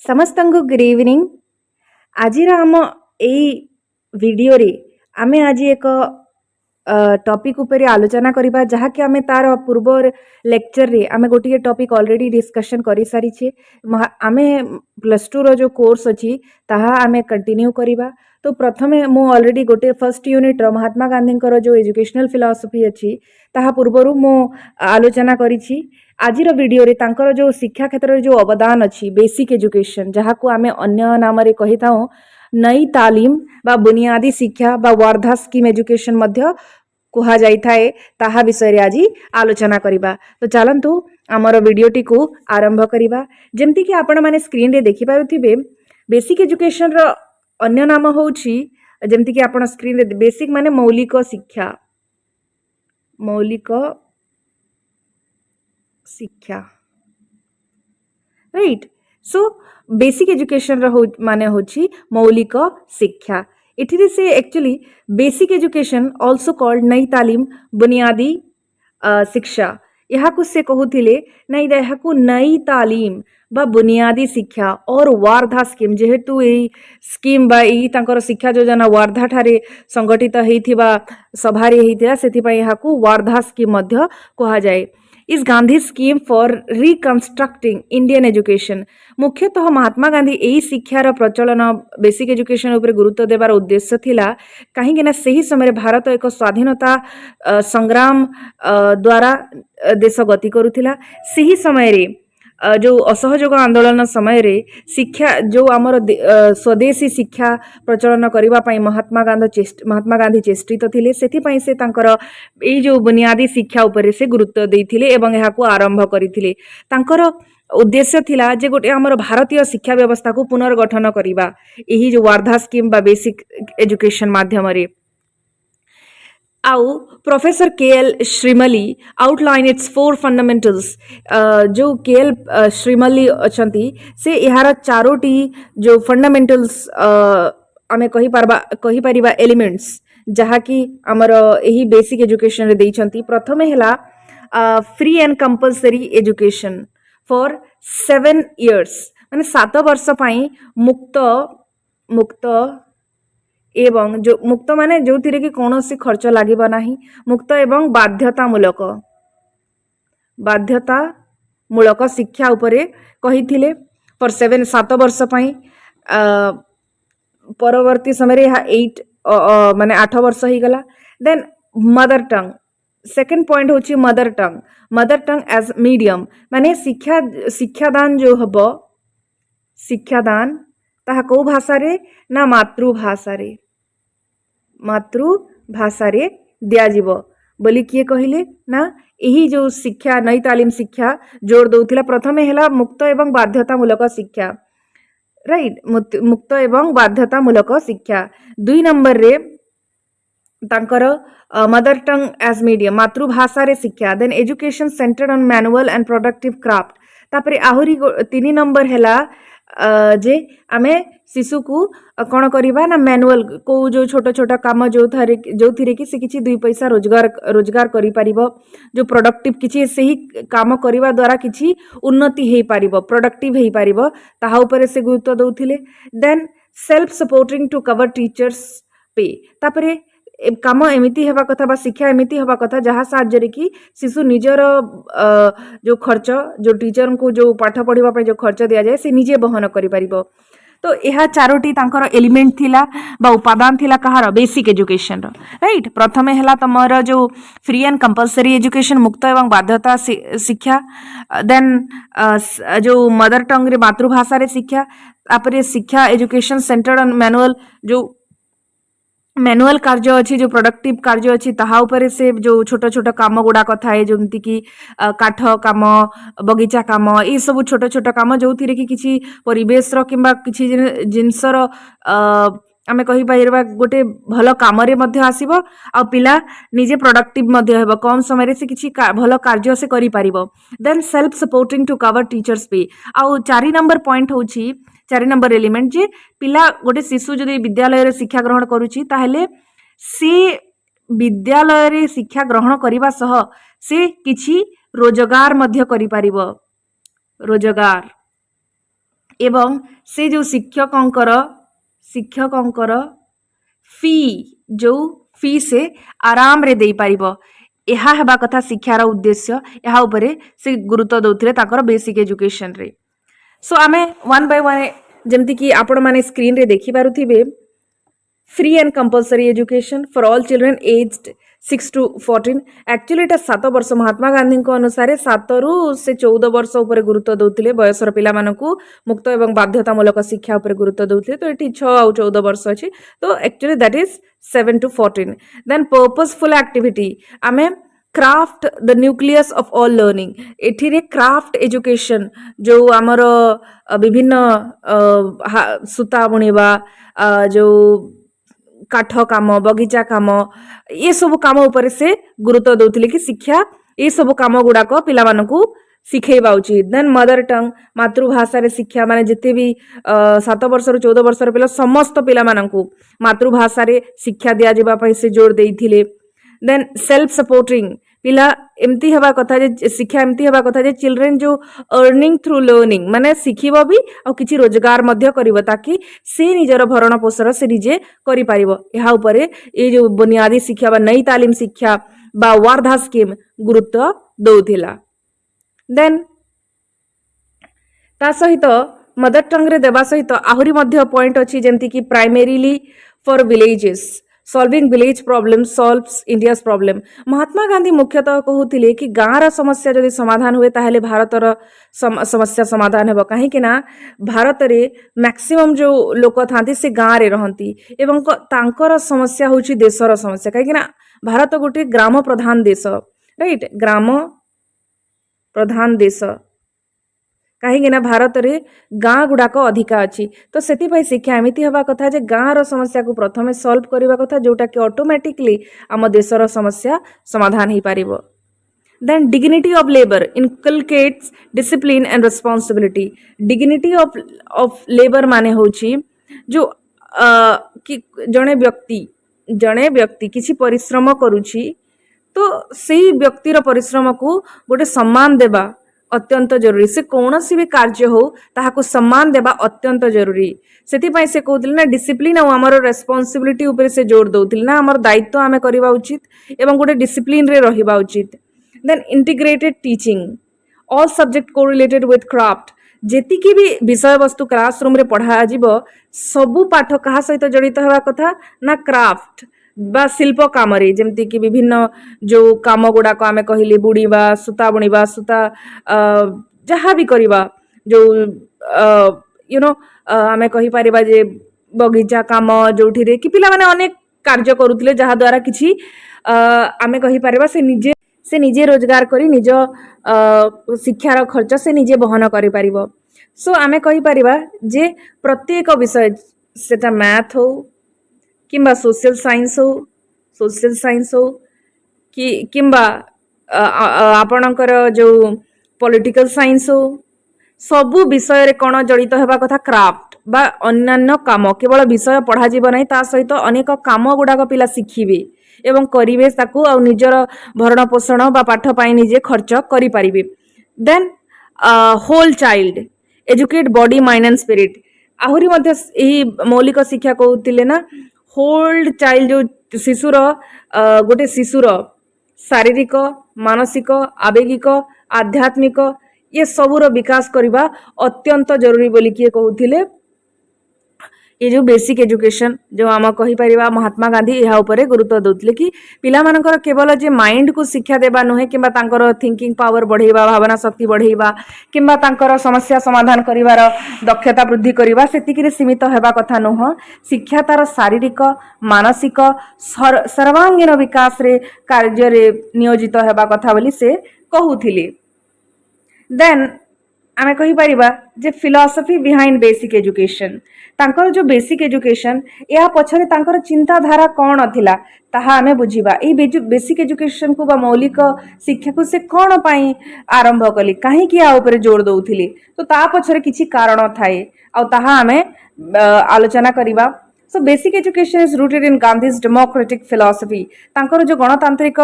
समस्तଙ୍କୁ good evening. आज आम यही वीडियो रे आमे आज एक टॉपिक ऊपर आलोचना करबा जहाँकि आमे तार पूर्व लेक्चर रे आमे गोटे टॉपिक ऑलरेडी डिस्कशन करि सारी छे। आमे प्लस टू रो जो कोर्स अछि ताहा आमे कंटिन्यू करबा। तो प्रथमे मु ऑलरेडी गोटे फर्स्ट यूनिट रो महात्मा गांधी को जो एजुकेशनल फिलॉसफी अछि ताहा पूर्वरु मु आलोचना करिछि। आजिर वीडियो रे तांकर जो शिक्षा क्षेत्र रे जो अवदान अछि बेसिक एजुकेशन जहाकू आमे अन्य नाम रे कहिताऊ नई तालीम बा बुनियादी शिक्षा बा वार्धा स्कीम एजुकेशन मध्य कुहा जाई थाए ताहा विषय रे आज आलोचना करिबा। तो चलंतु आमर वीडियोटी को आरंभ करिबा। जेमति कि आपण माने स्क्रीन रे देखि पारुथिबे बेसिक एजुकेशन रो अन्य नाम होउछि जेमति कि आपण स्क्रीन रे बेसिक माने मौलिक शिक्षा, मौलिक शिक्षा, राइट। सो बेसिक एजुकेशन रो माने होछि मौलिक शिक्षा। इथिरे से actually basic education also called नई तालीम बुनियादी शिक्षा यहाकू से कहूथिले नहीं यहाकू नई तालीम बा बुनियादी शिक्षा और वार्धा स्कीम जेहेतु यही स्कीम बा यही तांकर शिक्षा योजना वार्धा ठारे संगठित हेइथिबा सभारे हेइथिला सेति पय यहाकू वार्धा स्कीम मध्य कहा जाए। इस Gandhi scheme for reconstructing Indian education मुख्यतः महात्मा गांधी यही शिक्षार प्रचलन बेसिक एजुकेशन उपर गुरुत्व देवार उद्देश्य थिला कहीं सही समय भारत एक स्वाधीनता संग्राम द्वारा देश गति करुथिला। सही समय रे जो असहयोग आंदोलन समय रे शिक्षा जो आमर स्वदेशी शिक्षा प्रचलन करबा पई महात्मा गांधी चेष्टित थिले। सेथि पई से तांकर एई जो बुनियादी शिक्षा ऊपर से गुरुत्व देइथिले एवं एहाकू आरंभ करिथिले। तांकर उद्देश्य थिला जे गोटे आमर भारतीय शिक्षा व्यवस्था को पुनर्गठन करिबा एही जो वार्धा स्कीम बा बेसिक एजुकेशन माध्यम रे। आउ professor K L. Shrimali outline its 4 fundamentals. जो के.एल. श्रीमली अछंती से यार चारोटी जो फंडामेंटल्स आमे कहि परिबा एलिमेंट्स जहाँकि आमर यही बेसिक एजुकेशन रे देइछंती। प्रथमे हला free and compulsory education for 7 years माने 7 वर्ष पई मुक्त एवं जो मुक्त माने जो थिरे कि कौनसी खर्च लागिबा नाही, मुक्त एवं बाध्यतामूलक शिक्षा उपरे कहिथिले फॉर 7 वर्ष पई। परवर्ती समय रे 8 माने 8 वर्ष ही गला। Then mother tongue second point होची मदर टंग एज मीडियम माने शिक्षादान जो हबो शिक्षादान ताहा को भाषा रे ना मातृभाषा रे दिया जीवो बोली किए कहिले ना यही जो शिक्षा नई तालीम शिक्षा जोर दउथिला। प्रथमे हला मुक्त एवं बाध्यतामूलक शिक्षा, राइट, मुक्त एवं बाध्यतामूलक शिक्षा। 2 नंबर रे तांकर मदर टंग एज मीडियम मातृभाषा रे शिक्षा। Then education centred on manual and productive craft. तापरे आहुरी 3 नंबर हला जे आमे शिशु को कौन करिबा ना मैनुअल को जो छोटा छोटा काम जो थिरे कि से किछि 2 पैसा रोजगार करि परिबो, जो प्रोडक्टिव किछि सही काम करिबा द्वारा किछि उन्नति हेई परिबो, प्रोडक्टिव हेई परिबो ताहा ऊपर से गुरुत्व दउथिले। Then self supporting to cover teachers pay. तापरे काम एमिति हेबा कथा बा शिक्षा एमिति हेबा कथा जहाँ साहाଯ୍य कि शिशु निजर जो खर्च जो टीचर को जो पाठ पढ़िबा पे जो खर्च दिया जाए से निजे बहन करि परिबो। तो यह चारोटी तांकर एलिमेंट थिला बा उपादान थिला कहार बेसिक एजुकेशन रो, राइट। प्रथमे हला तमर जो फ्री एंड कंपल्सरी एजुकेशन मुक्त एवं बाध्यता शिक्षा। देन जो मदर टंग रे मातृभाषा रे शिक्षा। तापरे शिक्षा एजुकेशन सेंटर्ड ऑन मैनुअल कार्य अच्छी जो प्रोडक्टिव कार्य अच्छी ताहा ऊपर से जो छोट छोट काम गुड़ा कथा है जमती कि काठ काम बगीचा काम ये सब छोट छोट काम जो थिरे कि किछि परिवेश रो किंबा किछि जिनसर आमे कहि पाइबा गोटे भल काम रे मध्य आसीबो आ पिला निजे प्रोडक्टिव मध्य हेबो, कम समय रे से किछि भल कार्य से करि पारिबो। Then self supporting to cover teachers pay. आ 4 नंबर पॉइंट होछि 4 नंबर एलिमेंट जे पिला गोटे शिशु जदि विद्यालय रे शिक्षा ग्रहण करूछि ताहेले से विद्यालय रे शिक्षा ग्रहण करिबा सह से किछि रोजगार मध्य करि पारिबो, रोजगार एवं से जो शिक्षकंकर फी जो फी से आराम रे दे पारिबो ଏହା ହେବା କଥା ଶିକ୍ଷାର ଉଦ୍ଦେଶ୍ୟ। ଏହା ଉପରେ ସେ ଗୁରୁତ୍ୱ ଦଉଥିଲେ ତାଙ୍କର ବେସିକ୍ ଏଜୁକେସନରେ। ସୋ ଆମେ ୱାନ୍ ବାଇ ୱାନ୍ ଯେମିତିକି ଆପଣମାନେ ସ୍କ୍ରିନ୍ରେ ଦେଖିପାରୁଥିବେ free and compulsory education for all children aged 6 to 14 actually एटा 7 वर्ष महात्मा गांधी अनुसार 7 रु से 14 वर्ष उपर गुरुत्व दौले बयसर पिला मानकु मुक्त एवं बाध्यतामूलक शिक्षा उपर गुरुत्व दौले तो ये 6 आउ 14 वर्ष अच्छी तो actually that is 7 to 14 then purposeful activity आमे craft the nucleus of all learning एठी क्राफ्ट एजुकेशन जो आमर विभिन्न सूता बुणीबा जो काठ काम बगीचा काम ये सब काम उपर से गुरुत्व दौले कि शिक्षा ये सब काम गुड़ाक पिला मानकु शिखेबा उचित। देन मदर टंग मातृभाषा रे शिक्षा माने जिते भी 7 वर्ष रु 14 वर्ष पिला समस्त पिला मानकु मातृभाषा रे शिक्षा दिया जिबा पई से जोर देइथिले। देन सेल्फ सपोर्टिंग पिला एमती हवा कथा जे शिक्षा एमती हवा कथा जे चिल्ड्रेन जो अर्निंग थ्रू लर्निंग माने शिखिबो भी आ किछि रोजगार मध्य करिवो ताकि से निजर भरण पोषण से निजे करि पारिबो। एहा उपरे ए जो बुनियादी शिक्षा बा नई तालीम शिक्षा बा वार्धा स्कीम गुरुत्व दौथिला। देन ता सहित मदर टंग रे देबा सहित आहुरी मध्य पॉइंट अछि जेंति कि primarily for villages solving village problem solves India's problem. Mahatma Gandhi मुख्यतः कहूथिले कि गाँर समस्या जदि समाधान हुए ताहेले भारतर समस्या समाधान हेबो काहे कि ना भारत रे मैक्सिमम जो लोक थांती से गाँ रे रहंती एवं तांकर समस्या होची देशर समस्या काहे कि ना भारत गोटे ग्राम प्रधान देश राइट ग्राम प्रधान देश कहीं भारत रे गाँ गुड़ाक अधिका अच्छी तो से शिक्षा एमती हवा कथा जे गाँर समस्या को प्रथमे सॉल्व करने कथा जोटा कि ऑटोमेटिकली आम देशर समस्या समाधान हो पार। Then dignity of labour inculcates discipline and responsibility. Dignity of labour माने होची जो कि जड़े व्यक्ति किसी परिश्रम करुची तो सही व्यक्तिर परिश्रम को गोटे सम्मान देबा अत्यंत जरूरी। से कौन सी भी कार्य हो ताहाको सम्मान देबा अत्यंत जरूरी। से से कहते ना डिसिप्लिन और आमर रेस्पॉन्सिबिलिटी ऊपर से जोर दौले ना आमर दायित्व आमे करबा उचित एवं गोटे डिसिप्लिन रे रहिबा उचित। Then integrated teaching all subject correlated with craft जेतिकी भी विषय वस्तु क्लासरूम रे पढ़ा जीवो सबु पाठ कहा सहित जड़ित होगा कथा ना क्राफ्ट बा शिल्प काम जमती कि विभिन्न जो काम गुड़ाक आम कहले बुणीबा सूता बुणीबा सूता जहाँ भी करवा जो यू नो आम कहीपर जे बगीचा काम जो कि पिला माने अनेक कार्य करुले जहाँ द्वारा किसी आम कहीपर से निजे रोजगार करी निज शिक्षार खर्च से निजे बहन कर पारिबो। सो आम कहीपर जे प्रत्येक विषय सेटा मैथ हो किंबा सोशल साइंस हो कि किंबा आपणकर जो पॉलिटिकल साइंस हो सबु विषय रे कौन जड़ित होगा कथा क्राफ्ट बा अन्यान्य काम केवल विषय पढ़ा जीव नहीं ता सहित अनेक काम गुड़ाक पिला शिखिबे एवं करिवे ताकू आ निजर भरण पोषण बा पाठ पाई निजे खर्च करि पारिबे। Then whole child educate body mind and spirit आहुरी मध्य यही मौलिक शिक्षा कहते ना होल्ड चाइल्ड जो शिशुर गोटे शिशुर शारीरिक मानसिक आवेगिक आध्यात्मिक ये सबूर विकास करने अत्यंत जरूरी बोली किए कहते ये जो बेसिक एजुकेशन जो आम कहीपर महात्मा गांधी यहाँ उपर गुरुत्व दौले कि पिला मानकर केवल जे माइंड को शिक्षा देवा नुहे कि थिंकिंग पावर बढ़ेवा भावना शक्ति बढ़ेवा किंबा तांकर समस्या समाधान करिवार दक्षता वृद्धि करवा से सीमित होगा कथा नुह। शिक्षा तार शारीरिक मानसिक सर्वांगीन विकास रे कार्य रे नियोजित होगा कथा बोली से कहूथिले। देन आम कहीपर जे फिलॉसफी बिहाइंड बेसिक एजुकेशन तांकर जो बेसिक एजुकेशन या पछरे तांकर चिंताधारा कौन थिला ताहा आमे बुझिबा। ए बेसिक एजुकेशन को बा मौलिक शिक्षा को से कौन पाई आरंभ कली कहीं कि आ ऊपर जोर दउथिले तो ता पछरे किछि कारण थाए आ ताहा आमे आलोचना करिबा। So basic education is rooted in Gandhi's democratic philosophy तांकर जो गणतांत्रिक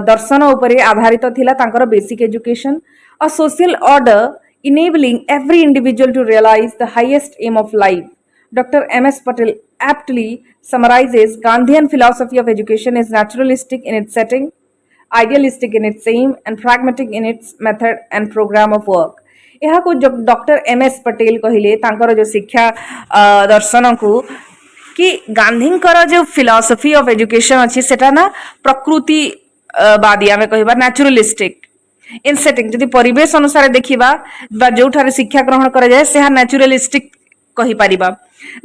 दर्शन ऊपर आधारित थिला तांकर basic education. A social order enabling every individual to realize the highest aim of life. Dr. M.S. Patel aptly summarizes Gandhian philosophy of education as naturalistic in its setting, idealistic in its aim, and pragmatic in its method and program of work. ଏହାକୁ doctor M S Patel କହିଲେ ତାଙ୍କର ଯେଉଁ ଶିକ୍ଷା ଦର୍ଶନକୁ कि ଗାନ୍ଧୀଙ୍କର ଯେଉଁ philosophy of education ଅଛି ସେଟା ନା ପ୍ରକୃତିବାଦୀ ଆମେ କହିବା ନ୍ୟାଚୁରାଲିଷ୍ଟିକ୍ इन सेटिंग जदि परिवेश अनुसार देखिबा बा जोठारे शिक्षा ग्रहण करा जाए सेहा न्याचुरालिस्टिक कहि परिबा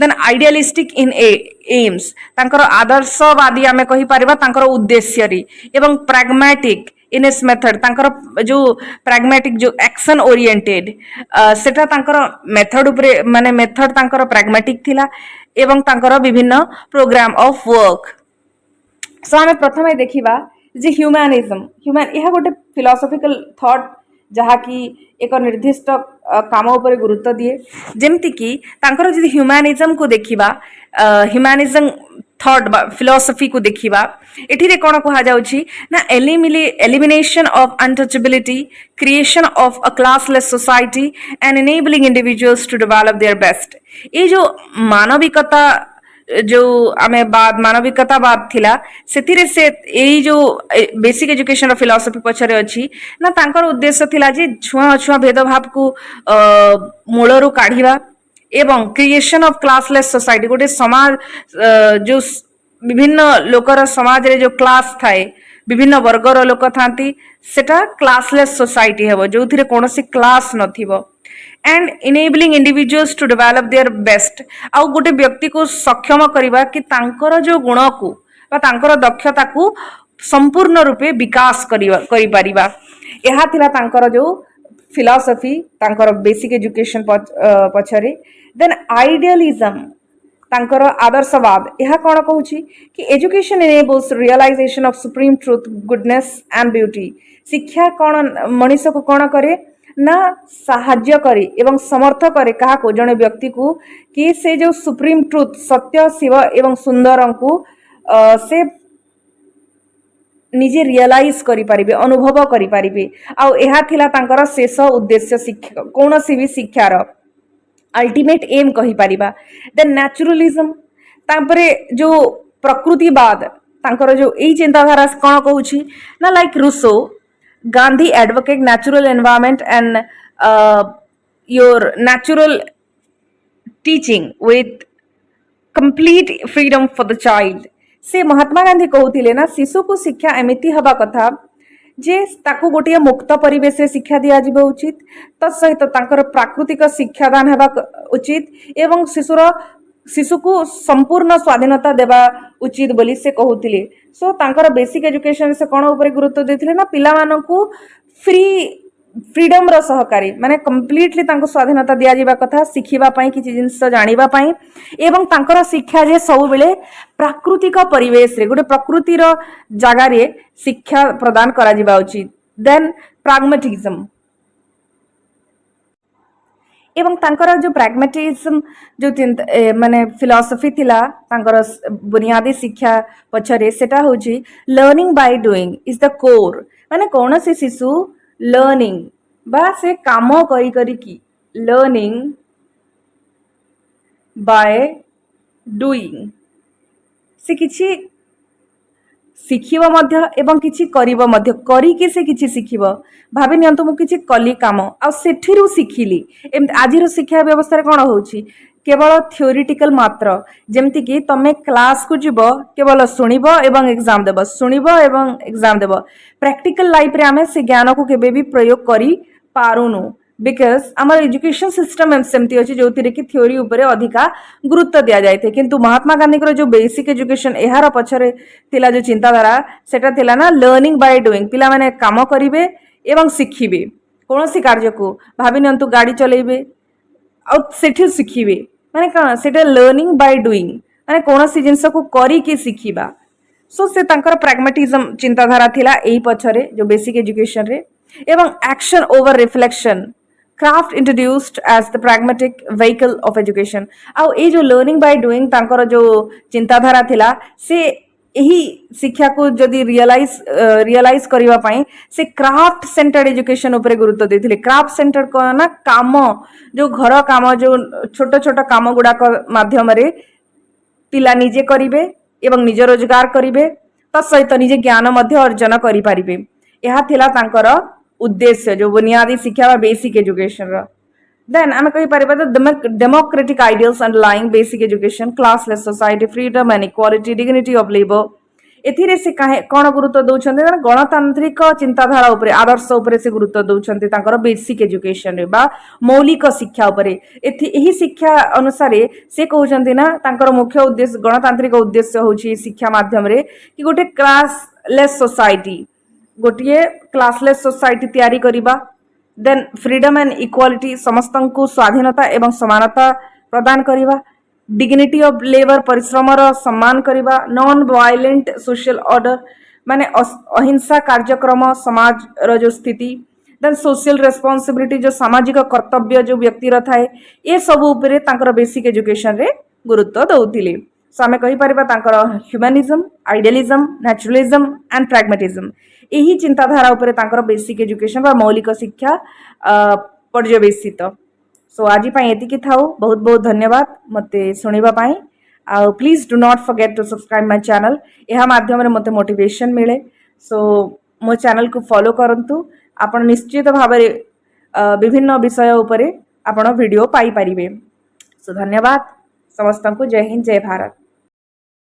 देन आइडियलिस्टिक इन एम्स तांकर आदर्शवादी आमे कहि परिबा तांकर उद्देश्य री एवं प्रैग्मैटिक इन इस मेथड तांकर जो प्रैग्मैटिक जो एक्शन ओरिएंटेड सेटा तांकर मेथड उपरे माने मेथड तांकर प्रैग्मैटिक थिला एवं तांकर विभिन्न प्रोग्राम ऑफ वर्क सो आमे प्रथमे देखिबा जे ह्यूमानिज्म यह गोटे फिलोसॉफिकल थॉट जहाँकि एक निर्दिष्ट काम उपर गुरुत्व दिए जमती कि तांकर जदि ह्यूमानिज्म को देखिबा ह्यूमानिज्म थॉट बा फिलोसफी को देखिबा एठी रे कोन कहा जाउछि ना elimination of untouchability creation of a classless society and enabling individuals to develop their best ये जो मानविकता जो आमे बाद मानविकतावाद थिला सेतिरे से एई जो बेसिक एजुकेशन रो फिलोसफी पछरे अछि ना तांकर उद्देश्य थिला जे छुआ छुआ भेदभाव को मूलरू काढिबा एवं क्रिएशन ऑफ क्लासलेस सोसाइटी गोटे समाज जो विभिन्न लोकर समाज रे जो क्लास थाए विभिन्न वर्गर लोक थांती सेटा क्लासलेस सोसाइटी हेबो जोथिरे कोनोसी क्लास नथिबो and enabling individuals to develop their best आउ गोटे व्यक्ति को सक्षम करवा कि तांकर जो गुण को बा तांकर दक्षता को संपूर्ण रूपे विकास करि परिबा एहा थिला तांकर जो फिलोसफी तांकर बेसिक एजुकेशन पछरे देन आइडियलिज्म तांकर आदर्शवाद यह कौन कहूची कि education enables realisation of supreme truth goodness and beauty शिक्षा कौन मनुष्य को कौन करे ना साहाଯ୍य करे एवं समर्थ करे कहा को जने व्यक्ति को कि से जो सुप्रीम ट्रुथ सत्य शिव एवं सुंदर को से निजे रियलाइज करि परिबे अनुभव करि परिबे आ एहा थिला तांकर शेष उद्देश्य शिक्षा कोनोसी भी शिक्षार अल्टीमेट एम कहि परिबा देन नेचुरलिज्म तापरे जो प्रकृतिवाद तांकर जो एई चिंताधारा कोन कहूची ना like Rousseau Gandhi advocate natural environment and your natural teaching with complete freedom for the child. से महात्मा गांधी कहउथिले ना शिशु को शिक्षा एमिति हबा कथा जे ताकू गोटे मुक्त परिवेश शिक्षा दिया जिबा उचित तत्सहित तांकर प्राकृतिक शिक्षादान हेबा उचित एवं शिशु को संपूर्ण स्वाधीनता देवा उचित बोली से कहउथिले सो तांकर बेसिक एजुकेशन से कोन ऊपर गुरुत्व देथिले ना पिला मानकू फ्रीडम रो सहकारी माने कंप्लीटली तांको स्वाधीनता दिया जिबा कथा सिखिबा पई किछि जिंस जानिबा पई एवं तांकर शिक्षा जे सब बेले प्राकृतिक परिवेश रे गोटे प्रकृति रो जागा रे शिक्षा प्रदान करा जिबा उचित देन प्राग्मेटिज्म एवं तांकर जो प्रैग्मेटिज्म जो माने फिलोसफी थिला तांकर बुनियादी शिक्षा पछरे सेटा होची learning by doing is the core माने कोन से शिशु लर्निंग बा से काम करी करी की लर्निंग बाय डूइंग से किछि शिखिबो मध्य एवं किछि करिबो मध्य करी के से किछि शिखिबो भाबि नियंतु मु किछि कली काम आ सेठिरु शिखिली आजिर शिक्षा व्यवस्था रे कोन होउची केवल थ्योरेटिकल मात्र जेमति कि तमे क्लास को जीवो केवल सुनिबो एवं एग्जाम देबो सुनिबो एवं एग्जाम देबो प्रैक्टिकल लाइफ रे हमें से ज्ञान को केबे भी प्रयोग करी पारुनु बिकॉज आमर एजुकेशन सिस्टम सेमती अच्छी जो कि थ्योरी उपरे अधिका गुरुत्व दिया जाए किंतु महात्मा गांधी जो बेसिक एजुकेशन यार पछरे थिला जो चिंताधारा सेटा थिला ना लर्निंग बाय डूइंग पिला माने काम करिवे एवं शिखिबे कोनोसी कार्य को भाबि नियंतु गाड़ी चलेबे आ सेठी शिखिबे माने कौन सेटा लर्निंग बाय डूइंग माने कोनोसी जिंस को करी के शिखिबा सो से तांकर प्रैग्मेटिज्म चिंताधारा थिला एई पछरे जो बेसिक एजुकेशन रे एवं action over reflection craft introduced as the pragmatic vehicle of education आउ ए जो लर्निंग बाय डूइंग तांकर जो चिंताधारा थिला से यही शिक्षा को जदि रियलाइज करबा पई से क्राफ्ट सेंटर्ड एजुकेशन उपरे गुरुत्व देथिले। क्राफ्ट सेंटर को ना काम जो घर काम जो छोट छोट काम गुडा माध्यम रे पिला निजे करिवे एवं निज रोजगार करिवे तत्सहित निजे ज्ञान मध्य अर्जन करि परिबे। यह थिला तांकर उद्देश्य जो बुनियादी शिक्षा वा बेसिक एजुकेशन रो। देन आम कही पारिबा the democratic ideals underlying basic education, classless society, freedom and equality, dignity of labour. एथिरे से कौन गुरुत्व दौरान गणतांत्रिक चिंताधारा उपरे आदर्श उपरे से गुरुत्व दौरान तांकर बेसिक एजुकेशन रे बा मौलिक शिक्षा उपरे। एही शिक्षा अनुसार से कहउछन्ती ना तांकर मुख्य उद्देश्य गणतांत्रिक उद्देश्य होची शिक्षा माध्यम रे कि गोटे क्लासलेस सोसाइटी गोटे क्लासलेस सोसाइटी तैयारी करिबा। देन फ्रीडम एंड इक्वालिटी समस्तंकु स्वाधीनता एवं समानता प्रदान करिबा। डिग्निटी ऑफ लेबर परिश्रमर सम्मान करिबा। नॉन वायलेंट सोशल ऑर्डर माने अहिंसा कार्यक्रम समाज रो जो स्थिति। देन सोशल रेस्पॉन्सिबिलिटी जो सामाजिक कर्तव्य जो व्यक्ति रो थाए ये सब उपरे तांकर बेसिक एजुकेशन रे गुरुत्व दउतिले। सो आमे कहि परिबा तांकर humanism, idealism, naturalism and pragmatism यही चिंताधारा उपरे तांकर बेसिक एजुकेशन बा मौलिक शिक्षा पर्यवेसित। सो आज एतिकी थाउ। बहुत बहुत धन्यवाद मते सुनिबा पाई। Please do not forget to subscribe my channel. यह माध्यम रे मते मोटिवेशन मिले। सो मो चैनल को फॉलो करंतु। आपण निश्चित भाव विभिन्न विषय उपरे आपण वीडियो पाई परिबे। सो धन्यवाद समस्त को। जय हिंद, जय भारत।